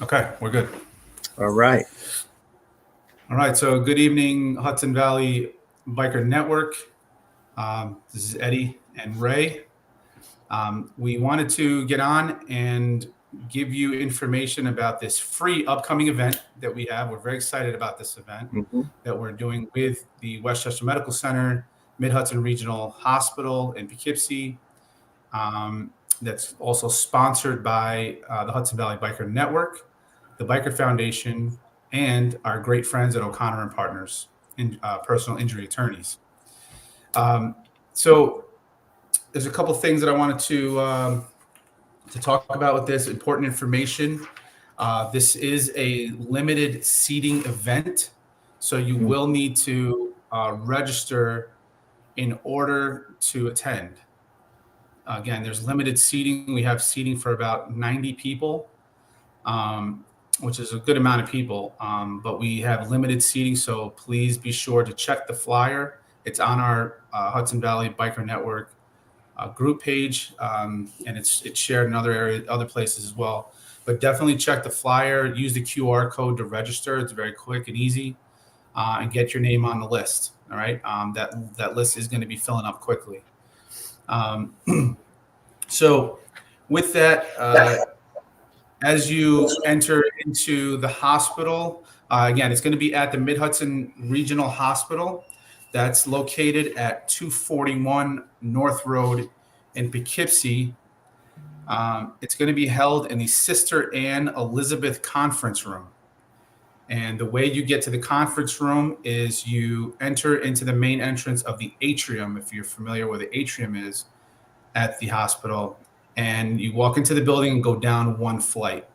Okay, we're good. All right. All right, so good evening, Hudson Valley Biker Network. This is Eddie and Ray. We wanted to get on and give you information about this free upcoming event that we have. We're very excited about this event Mm-hmm. that we're doing with the Westchester Medical Center, Mid-Hudson Regional Hospital in Poughkeepsie. That's also sponsored by the Hudson Valley Biker Network, the Biker Foundation, and our great friends at O'Connor and Partners, personal injury attorneys. Um, so there's a couple things that I wanted to talk about with this important information. This is a limited seating event, so you will need to register in order to attend. Again, there's limited seating. We have seating for about 90 people, um, which is a good amount of people. But we have limited seating, so please be sure to check the flyer. It's on our Hudson Valley Biker Network group page, and it's shared in other places as well. But definitely check the flyer. Use the QR code to register. It's very quick and easy, and get your name on the list. All right, that list is going to be filling up quickly. Um, so, with that, as you enter into the hospital, again, it's going to be at the Mid-Hudson Regional Hospital. That's located at 241 North Road in Poughkeepsie. It's going to be held in the Sister Anne Elizabeth Conference Room. And the way you get to the conference room is you enter into the main entrance of the atrium, if you're familiar where the atrium is at the hospital. And you walk into the building and go down one flight,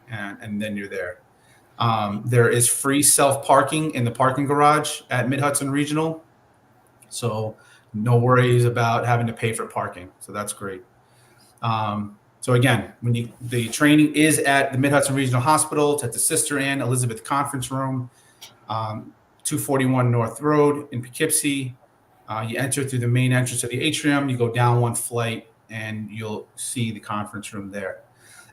and then you're there. There is free self-parking in the parking garage at Mid-Hudson Regional. So no worries about having to pay for parking. So that's great. So again, the training is at the Mid-Hudson Regional Hospital. It's at the Sister Anne Elizabeth Conference Room, 241 North Road in Poughkeepsie. You enter through the main entrance of the atrium. You go down one flight, and you'll see the conference room there.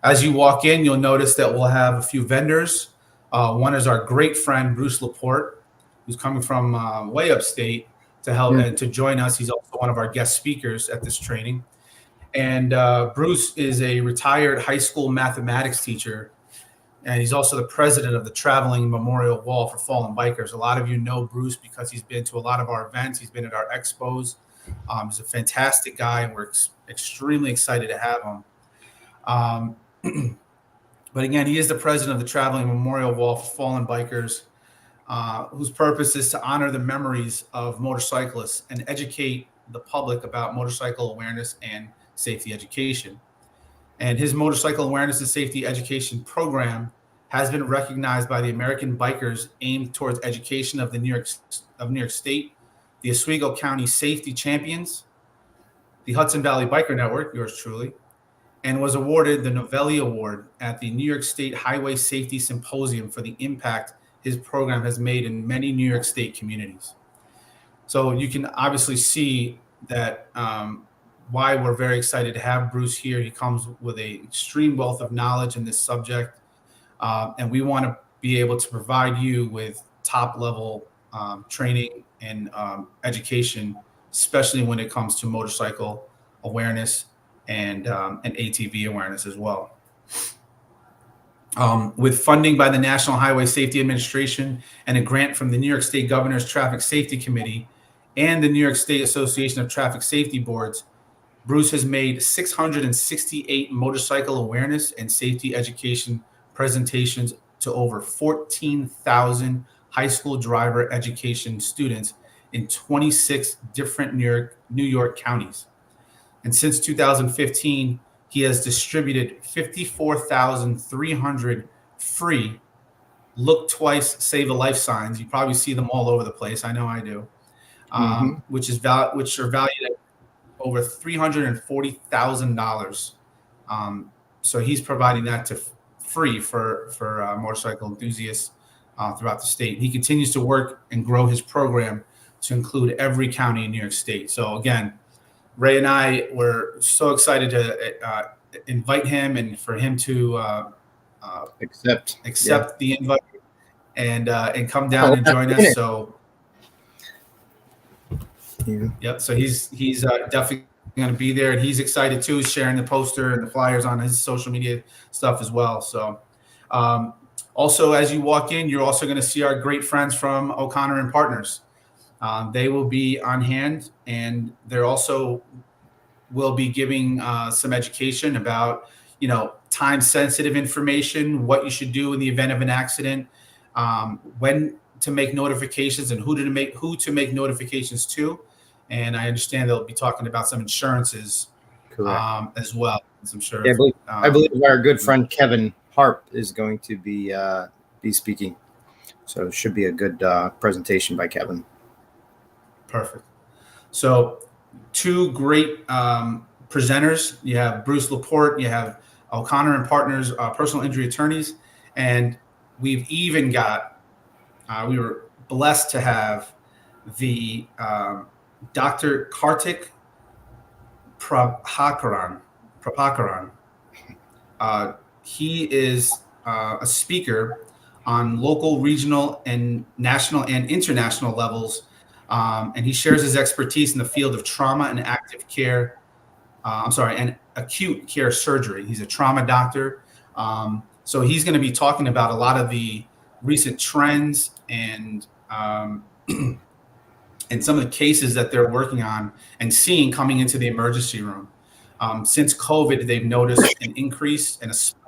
As you walk in, you'll notice that we'll have a few vendors. One is our great friend, Bruce Laporte, who's coming from way upstate to help and to join us. He's also one of our guest speakers at this training. And Bruce is a retired high school mathematics teacher, and he's also the president of the Traveling Memorial Wall for Fallen Bikers. A lot of you know Bruce because he's been to a lot of our events. He's been at our expos. He's a fantastic guy, and we're extremely excited to have him. But again, he is the president of the Traveling Memorial Wall for Fallen Bikers, whose purpose is to honor the memories of motorcyclists and educate the public about motorcycle awareness and safety education. And his motorcycle awareness and safety education program has been recognized by the American Bikers aimed towards education of New York State, the Oswego County Safety Champions, the Hudson Valley Biker Network, yours truly, and was awarded the Novelli Award at the New York State Highway Safety Symposium for the impact his program has made in many New York State communities. So you can obviously see that why we're very excited to have Bruce here. He comes with an extreme wealth of knowledge in this subject, and we want to be able to provide you with top-level training and education, especially when it comes to motorcycle awareness and ATV awareness as well. With funding by the National Highway Safety Administration and a grant from the New York State Governor's Traffic Safety Committee and the New York State Association of Traffic Safety Boards, Bruce has made 668 motorcycle awareness and safety education presentations to over 14,000 high school driver education students in 26 different New York counties. And since 2015, he has distributed 54,300 free Look Twice, Save a Life signs. You probably see them all over the place. I know I do. Which are valued at over $340,000. So he's providing that to free for motorcycle enthusiasts throughout the state. He continues to work and grow his program to include every county in New York State. So again, Ray and I were so excited to invite him and for him to accept the invite and come down and join us. So, yep. So he's definitely going to be there, and he's excited too. He's sharing the poster and the flyers on his social media stuff as well. So, also as you walk in, you're also going to see our great friends from O'Connor and Partners. They will be on hand, and they're also will be giving some education about, time sensitive information, what you should do in the event of an accident, when to make notifications, and who to make notifications to. And I understand they'll be talking about some insurances as well. I'm sure. Yeah, I believe our good friend Kevin Harp is going to be speaking, so it should be a good presentation by Kevin. Perfect. So, two great presenters. You have Bruce Laporte. You have O'Connor and Partners, personal injury attorneys, and we've even got. We were blessed to have the Dr. Kartik Prabhakaran. He is a speaker on local, regional, and national and international levels, and he shares his expertise in the field of trauma and and acute care surgery. He's a trauma doctor, so he's going to be talking about a lot of the recent trends and and some of the cases that they're working on and seeing coming into the emergency room. Since COVID, they've noticed an increase and a spike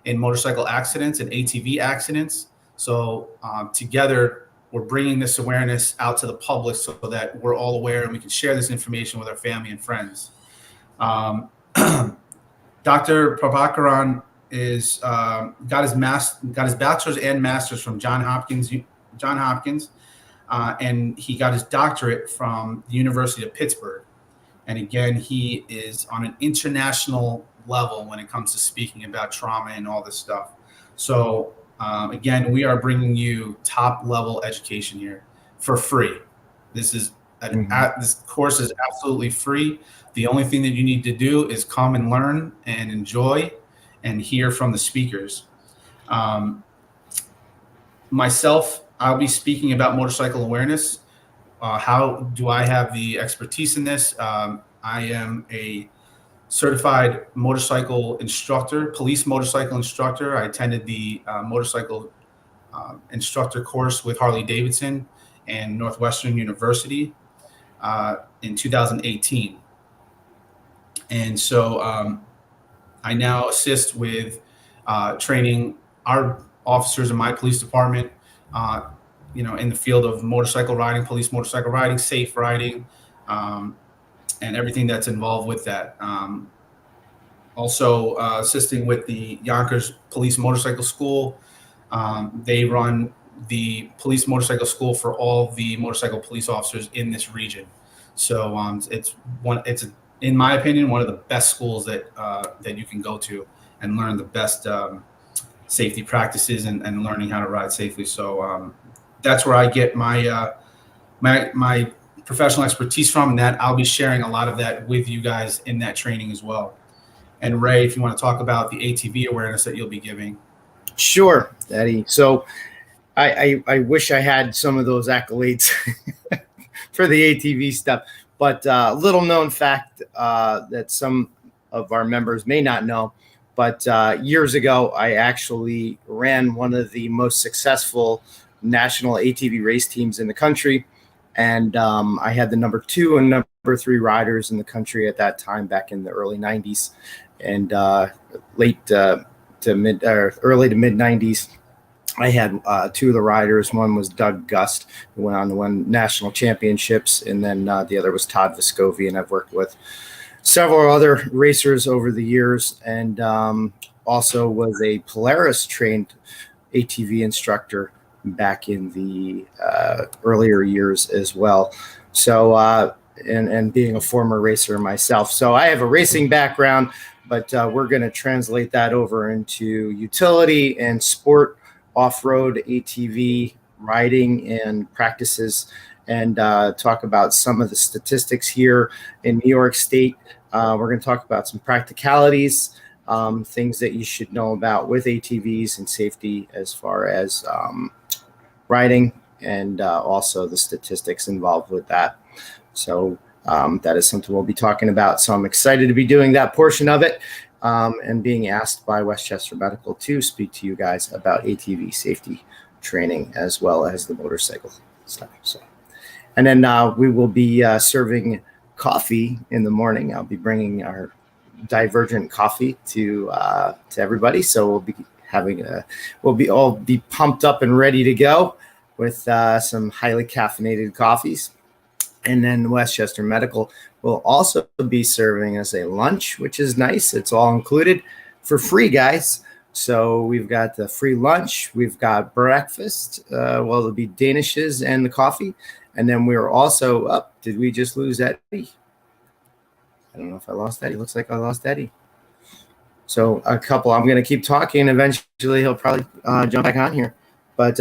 in motorcycle accidents and ATV accidents. So together, we're bringing this awareness out to the public so that we're all aware and we can share this information with our family and friends. Dr. Prabhakaran is got his bachelor's and master's from Johns Hopkins, and he got his doctorate from the University of Pittsburgh. And again, he is on an international level when it comes to speaking about trauma and all this stuff. So again, we are bringing you top level education here for free. This course is absolutely free. The only thing that you need to do is come and learn and enjoy and hear from the speakers. Myself, I'll be speaking about motorcycle awareness. How do I have the expertise in this? I am a certified motorcycle instructor, police motorcycle instructor. I attended the motorcycle instructor course with Harley Davidson and Northwestern University in 2018. And so I now assist with training our officers in my police department, in the field of motorcycle riding, police motorcycle riding, safe riding, and everything that's involved with that. Also assisting with the Yonkers Police Motorcycle School. They run the police motorcycle school for all the motorcycle police officers in this region. So it's in my opinion, one of the best schools that you can go to and learn the best safety practices and learning how to ride safely. So that's where I get my my professional expertise from, and that I'll be sharing a lot of that with you guys in that training as well. And Ray, if you want to talk about the ATV awareness that you'll be giving. Sure, Eddie. So I wish I had some of those accolades for the ATV stuff, but little known fact that some of our members may not know, but years ago, I actually ran one of the most successful national ATV race teams in the country. And I had the number 2 and number 3 riders in the country at that time, back in the early 90s and early to mid 90s. I had 2 of the riders. One was Doug Gust, who went on to win national championships. And then the other was Todd Vescovi. And I've worked with several other racers over the years, and also was a Polaris trained ATV instructor back in the earlier years as well. So, and being a former racer myself. So I have a racing background, but we're going to translate that over into utility and sport, off-road ATV riding and practices, and talk about some of the statistics here in New York State. We're going to talk about some practicalities, things that you should know about with ATVs and safety as far as riding, and also the statistics involved with that. So that is something we'll be talking about. So I'm excited to be doing that portion of it, and being asked by Westchester Medical to speak to you guys about ATV safety training as well as the motorcycle stuff. So, and then we will be serving coffee in the morning. I'll be bringing our Divergent coffee to everybody. So we'll be having we'll be pumped up and ready to go with some highly caffeinated coffees. And then Westchester Medical will also be serving us a lunch, which is nice. It's all included for free, guys. So we've got the free lunch, we've got breakfast. Well, it'll be Danishes and the coffee. And then we're also up. Did we just lose Eddie? I don't know if I lost Eddie. Looks like I lost Eddie. So I'm going to keep talking. Eventually, he'll probably jump back on here. But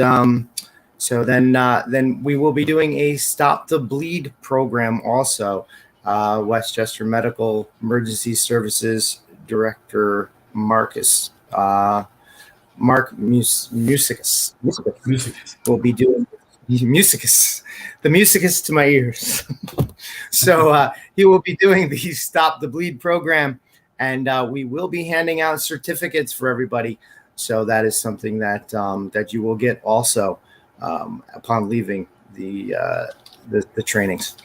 so then we will be doing a Stop the Bleed program also. Westchester Medical Emergency Services Director Mark Musicus will be doing Musicus, the musicus to my ears. So he will be doing the Stop the Bleed program, and we will be handing out certificates for everybody. So that is something that that you will get also upon leaving the trainings.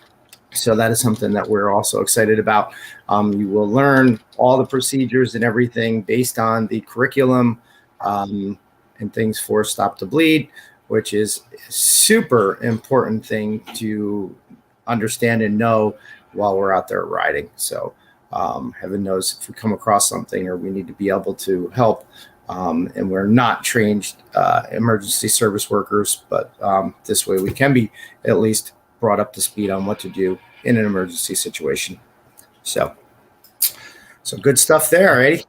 So that is something that we're also excited about. You will learn all the procedures and everything based on the curriculum and things for Stop the Bleed, which is a super important thing to understand and know while we're out there riding. So heaven knows if we come across something or we need to be able to help, and we're not trained emergency service workers, but this way we can be at least brought up to speed on what to do in an emergency situation. So good stuff there, Eddie.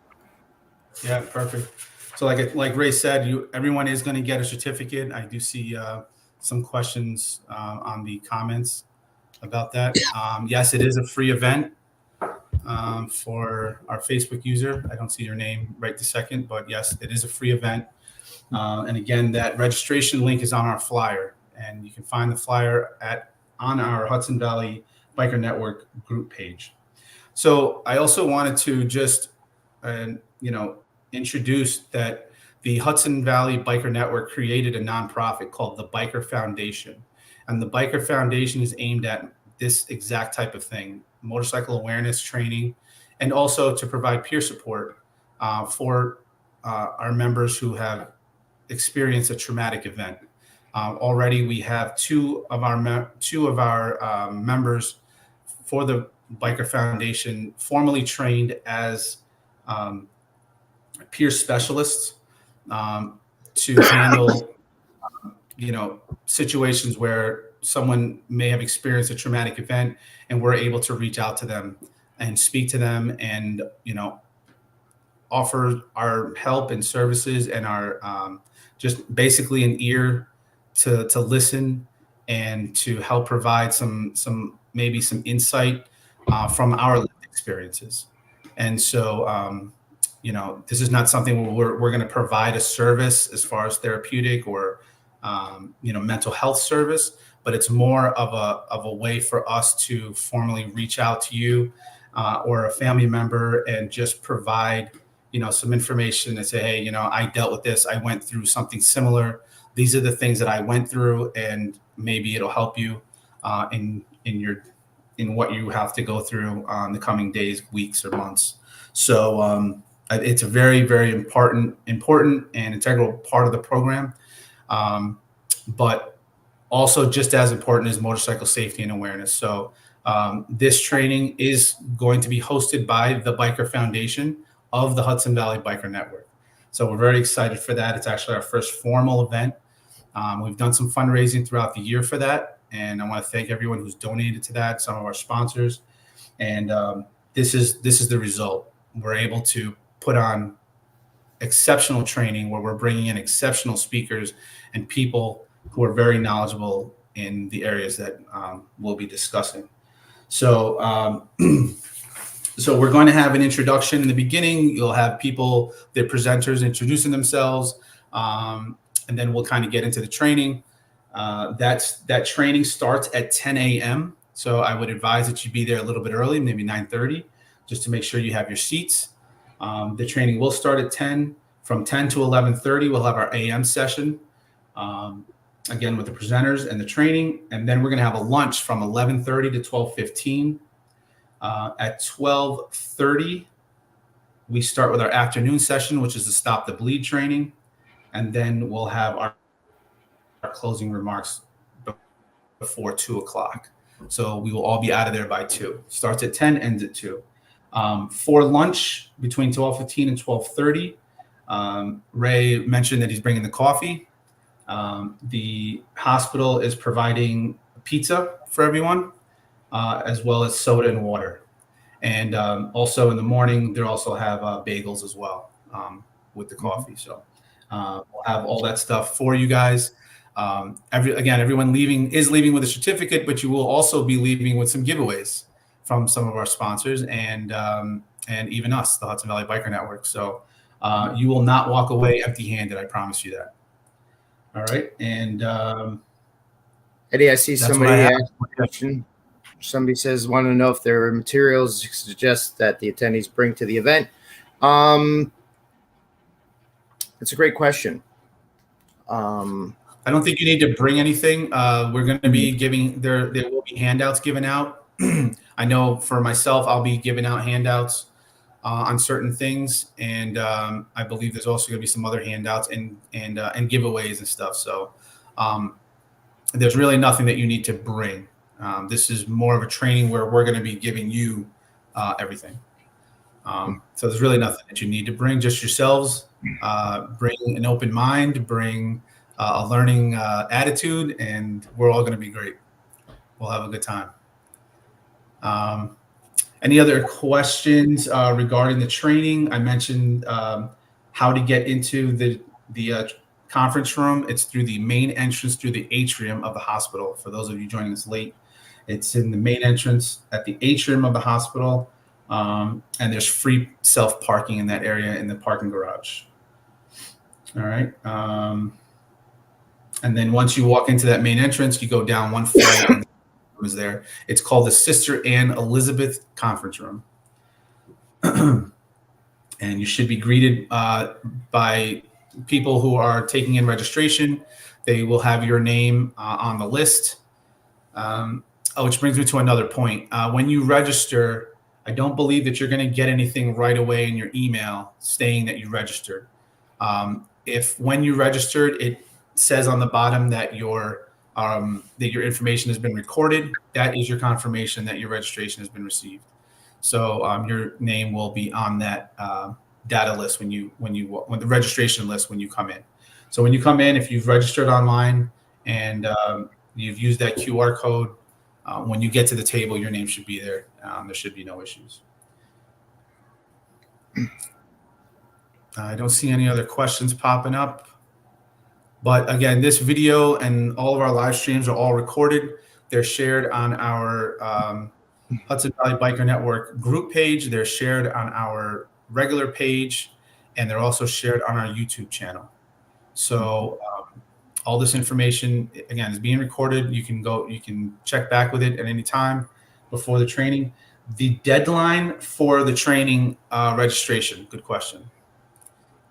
Yeah, perfect. So like Ray said, everyone is going to get a certificate. I do see some questions on the comments about that. Yes, it is a free event for our Facebook user. I don't see your name right this second, but yes, it is a free event. And again, that registration link is on our flyer, and you can find the flyer on our Hudson Valley Biker Network group page. So I also wanted to just, introduce that the Hudson Valley Biker Network created a nonprofit called the Biker Foundation. And the Biker Foundation is aimed at this exact type of thing, motorcycle awareness training, and also to provide peer support for our members who have experienced a traumatic event. Already we have two of our members for the Biker Foundation formally trained as peer specialists to handle, situations where someone may have experienced a traumatic event, and we're able to reach out to them and speak to them and, offer our help and services and our just basically an ear to listen and to help provide some insight from our lived experiences. And so, this is not something where we're going to provide a service as far as therapeutic or, mental health service, but it's more of a way for us to formally reach out to you or a family member and just provide, some information and say, hey, I dealt with this. I went through something similar. These are the things that I went through, and maybe it'll help you in what you have to go through in the coming days, weeks, or months. So it's a very, very important and integral part of the program. But also just as important is motorcycle safety and awareness. So this training is going to be hosted by the Biker Foundation of the Hudson Valley Biker Network. So we're very excited for that. It's actually our first formal event. We've done some fundraising throughout the year for that, and I want to thank everyone who's donated to that, some of our sponsors. And this is the result. We're able to put on exceptional training where we're bringing in exceptional speakers and people who are very knowledgeable in the areas that we'll be discussing. So So we're going to have an introduction in the beginning. You'll have people, the presenters, introducing themselves, and then we'll kind of get into the training. That training starts at 10 a.m. So I would advise that you be there a little bit early, maybe 9:30, just to make sure you have your seats. The training will start at 10. From 10 to 11:30, we'll have our AM session, again with the presenters and the training, and then we're going to have a lunch from 11:30 to 12:15. At 12:30, we start with our afternoon session, which is the Stop the Bleed training. And then we'll have our closing remarks before 2 o'clock. So we will all be out of there by 2. Starts at 10, ends at 2. For lunch, between 12:15 and 12:30, Ray mentioned that he's bringing the coffee. The hospital is providing pizza for everyone, as well as soda and water. And also in the morning, they also have bagels as well with the coffee. So we'll have all that stuff for you guys. Everyone is leaving with a certificate, but you will also be leaving with some giveaways from some of our sponsors and even us, the Hudson Valley Biker Network. So you will not walk away empty-handed. I promise you that. All right. And Eddie, I see somebody asked a question. Somebody says, want to know if there are materials to suggest that the attendees bring to the event. It's a great question. I don't think you need to bring anything. We're going to be giving there will be handouts given out. I know for myself, I'll be giving out handouts on certain things, and I believe there's also going to be some other handouts and giveaways and stuff. So there's really nothing that you need to bring. This is more of a training where we're going to be giving you everything. So there's really nothing that you need to bring, just yourselves. Bring an open mind, bring a learning attitude, and we're all going to be great. We'll have a good time. Any other questions regarding the training? I mentioned how to get into the conference room. It's through the main entrance through the atrium of the hospital. For those of you joining us late, it's in the main entrance at the atrium of the hospital, and there's free self-parking in that area in the parking garage. All right. And then once you walk into that main entrance, you go down one flight and was there. It's called the Sister Ann Elizabeth Conference Room. And you should be greeted by people who are taking in registration. They will have your name on the list. Which brings me to another point. When you register, I don't believe that you're going to get anything right away in your email saying that you registered. If when you registered, it says on the bottom that your information has been recorded, that is your confirmation that your registration has been received. So your name will be on that data list when the registration list when you come in. So when you come in, if you've registered online and you've used that QR code, when you get to the table, your name should be there. There should be no issues. I don't see any other questions popping up. But again, this video and all of our live streams are all recorded. They're shared on our Hudson Valley Biker Network group page. They're shared on our regular page, and they're also shared on our YouTube channel. So all this information, again, is being recorded. You can check back with it at any time before the training. The deadline for the training registration, good question.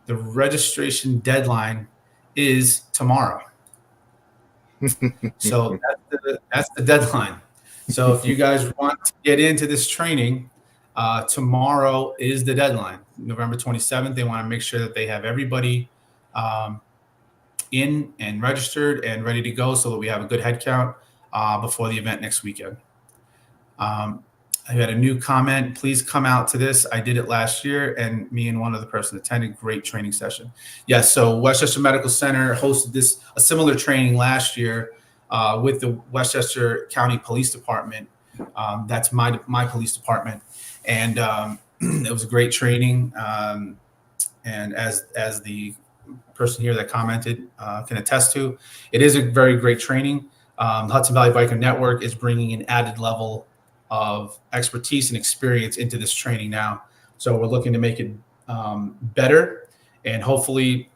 The registration deadline is tomorrow. So that's the deadline. So if you guys want to get into this training, tomorrow is the deadline, November 27th. They want to make sure that they have everybody in and registered and ready to go so that we have a good head count before the event next weekend. I had a new comment. Please come out to this. I did it last year, and me and one other person attended. Great training session. Yes, so Westchester Medical Center hosted a similar training last year with the Westchester County Police Department. That's my police department, and it was a great training. And as the person here that commented can attest to, it is a very great training. The Hudson Valley Biker Network is bringing an added level of expertise and experience into this training now. So we're looking to make it better, and hopefully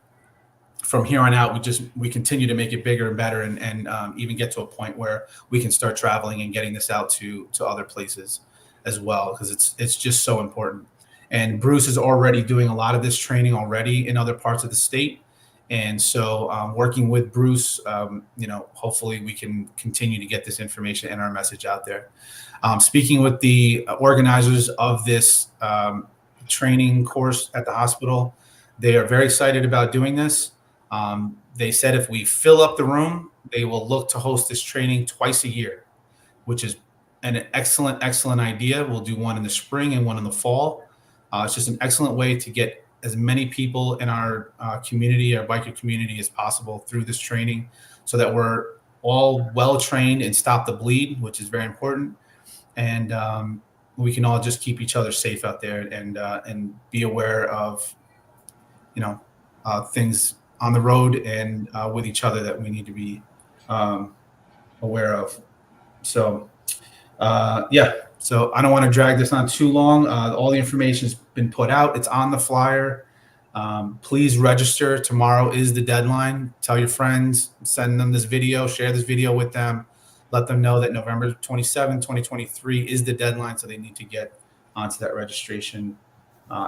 from here on out, we continue to make it bigger and better, and even get to a point where we can start traveling and getting this out to other places as well, because it's just so important. And Bruce is already doing a lot of this training already in other parts of the state. And so working with Bruce, hopefully we can continue to get this information and our message out there. Speaking with the organizers of this training course at the hospital, they are very excited about doing this. They said if we fill up the room, they will look to host this training twice a year, which is an excellent idea. We'll do one in the spring and one in the fall. It's just an excellent way to get as many people in our community, our biker community, as possible through this training, so that we're all well trained and stop the bleed, which is very important. And we can all just keep each other safe out there, and be aware of, things on the road and with each other that we need to be aware of. So, so I don't want to drag this on too long. All the information has been put out. It's on the flyer. Please register. Tomorrow is the deadline. Tell your friends, send them this video, share this video with them. Let them know that November 27, 2023 is the deadline, so they need to get onto that registration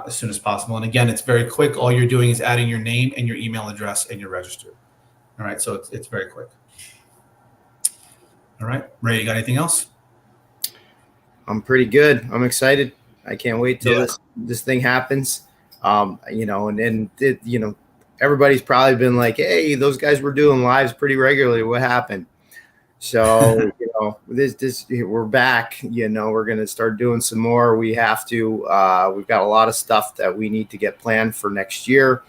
as soon as possible. And again, it's very quick. All you're doing is adding your name and your email address, and you're registered. All right, so it's very quick. All right, Ray, you got anything else? I'm pretty good. I'm excited. I can't wait till this thing happens. Everybody's probably been like, "Hey, those guys were doing lives pretty regularly. What happened?" So, we're back. We're going to start doing some more. We have to. We've got a lot of stuff that we need to get planned for next year.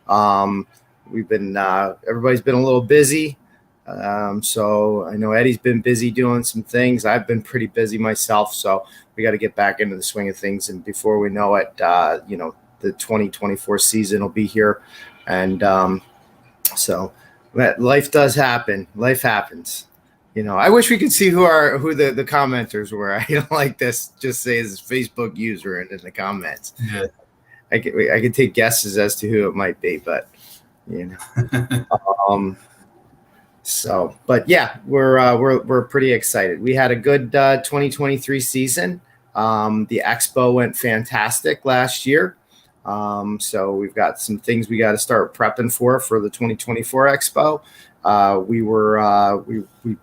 We've been everybody's been a little busy. So I know Eddie's been busy doing some things. I've been pretty busy myself. So we got to get back into the swing of things. And before we know it, the 2024 season will be here. And so life does happen. Life happens. I wish we could see who the commenters were. I don't like this. Just say his Facebook user in the comments. Yeah. I could take guesses as to who it might be, but but yeah, we're pretty excited. We had a good 2023 season. The expo went fantastic last year. So we've got some things we got to start prepping for the 2024 expo. We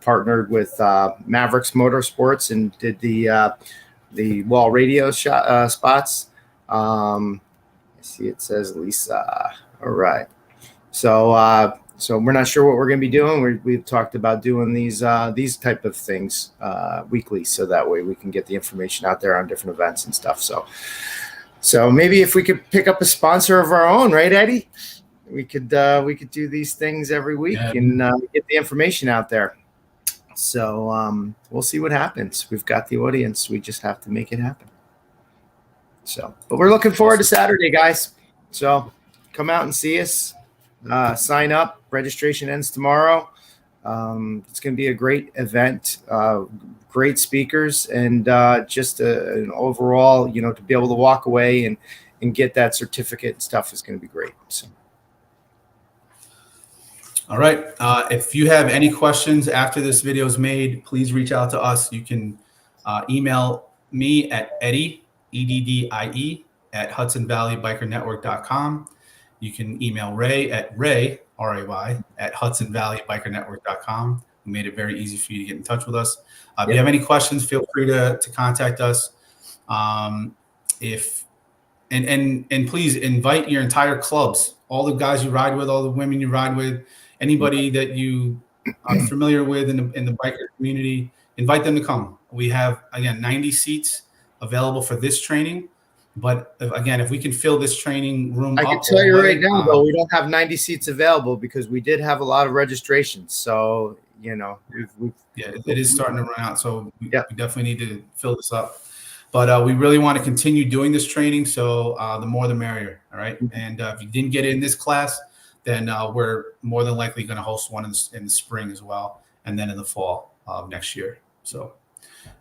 partnered with Mavericks Motorsports and did the wall radio spots. I see it says Lisa. All right. So we're not sure what we're going to be doing. We've talked about doing these type of things weekly, so that way we can get the information out there on different events and stuff. So maybe if we could pick up a sponsor of our own, right, Eddie? We could do these things every week and get the information out there. So we'll see what happens. We've got the audience. We just have to make it happen. So, but we're looking forward to Saturday, guys. So come out and see us. Sign up. Registration ends tomorrow. It's going to be a great event. Great speakers, and just an overall, to be able to walk away and get that certificate and stuff is going to be great. So. All right. If you have any questions after this video is made, please reach out to us. You can email me at Eddie, EDDIE, at HudsonValleyBikerNetwork.com. You can email Ray at Ray, R-A-Y, at HudsonValleyBikerNetwork.com. We made it very easy for you to get in touch with us. If you have any questions, feel free to contact us. And please invite your entire clubs, all the guys you ride with, all the women you ride with, anybody that you are familiar with in the biker community, invite them to come. We have, again, 90 seats available for this training. But if we can fill this training room I can tell you right now, though, we don't have 90 seats available because we did have a lot of registrations. So, it is starting to run out. So we definitely need to fill this up. But we really want to continue doing this training. So the more the merrier. All right. And if you didn't get in this class, then we're more than likely going to host one in the spring as well, and then in the fall of next year. So,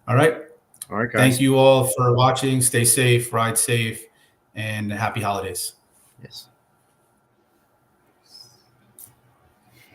all right. All right, guys. Thank you all for watching. Stay safe, ride safe, and happy holidays. Yes.